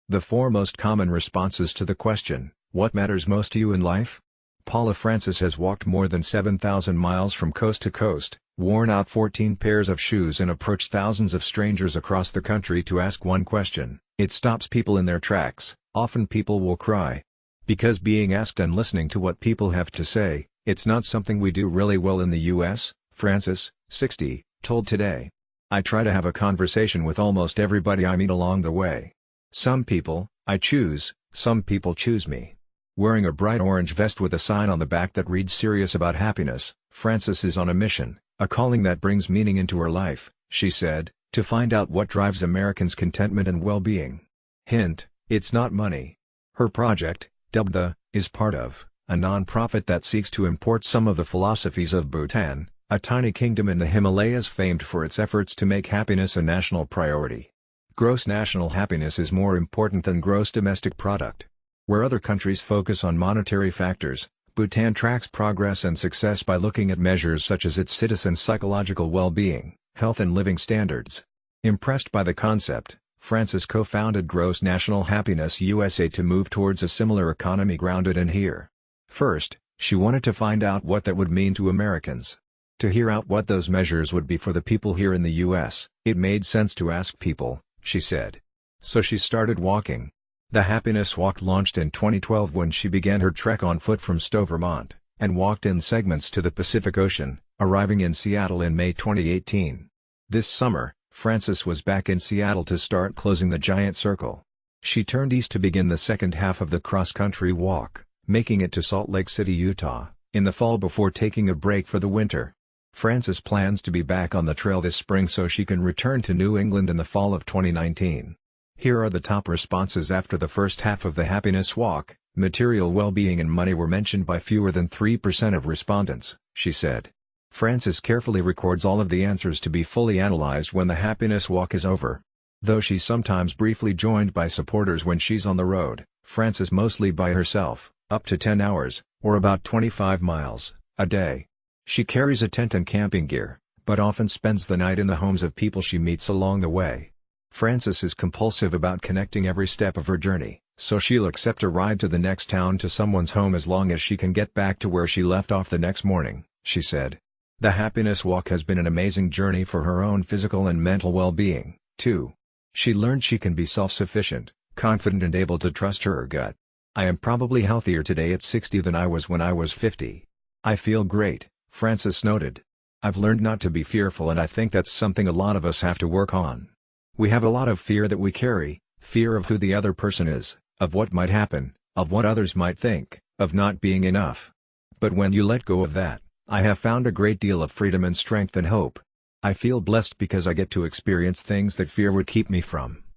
The four most common responses to the question, "What matters most to you in life?" Paula Francis has walked more than 7,000 miles from coast to coast, worn out 14 pairs of shoes and approached thousands of strangers across the country to ask one question. It stops people in their tracks. Often people will cry. Because being asked and listening to what people have to say, it's not something we do really well in the US, Francis, 60, told Today. I try to have a conversation with almost everybody I meet along the way. Some people, I choose, some people choose me. Wearing a bright orange vest with a sign on the back that reads "Serious about happiness," Francis is on a mission, a calling that brings meaning into her life, she said, to find out what drives Americans' contentment and well-being. Hint, it's not money. Her project, dubbed the, is part of a non-profit that seeks to import some of the philosophies of Bhutan, a tiny kingdom in the Himalayas famed for its efforts to make happiness a national priority. Gross national happiness is more important than gross domestic product. Where other countries focus on monetary factors, Bhutan tracks progress and success by looking at measures such as its citizens' psychological well-being, health and living standards. Impressed by the concept, Francis co-founded Gross National Happiness USA to move towards a similar economy grounded in here. First, she wanted to find out what that would mean to Americans. To hear out what those measures would be for the people here in the US, it made sense to ask people, she said. So she started walking. The Happiness Walk launched in 2012 when she began her trek on foot from Stowe, Vermont, and walked in segments to the Pacific Ocean, arriving in Seattle in May 2018. This summer, Francis was back in Seattle to start closing the giant circle. She turned east to begin the second half of the cross-country walk, making it to Salt Lake City, Utah, in the fall before taking a break for the winter. Francis plans to be back on the trail this spring so she can return to New England in the fall of 2019. Here are the top responses after the first half of the Happiness Walk. Material well-being and money were mentioned by fewer than 3% of respondents, she said. Francis carefully records all of the answers to be fully analyzed when the Happiness Walk is over. Though she's sometimes briefly joined by supporters when she's on the road, Francis mostly by herself, up to 10 hours, or about 25 miles, a day. She carries a tent and camping gear, but often spends the night in the homes of people she meets along the way. Francis is compulsive about connecting every step of her journey, so she'll accept a ride to the next town to someone's home as long as she can get back to where she left off the next morning, she said. The Happiness Walk has been an amazing journey for her own physical and mental well-being, too. She learned she can be self-sufficient, confident and able to trust her gut. I am probably healthier today at 60 than I was when I was 50. I feel great, Francis noted. I've learned not to be fearful and I think that's something a lot of us have to work on. We have a lot of fear that we carry, fear of who the other person is, of what might happen, of what others might think, of not being enough. But when you let go of that, I have found a great deal of freedom and strength and hope. I feel blessed because I get to experience things that fear would keep me from.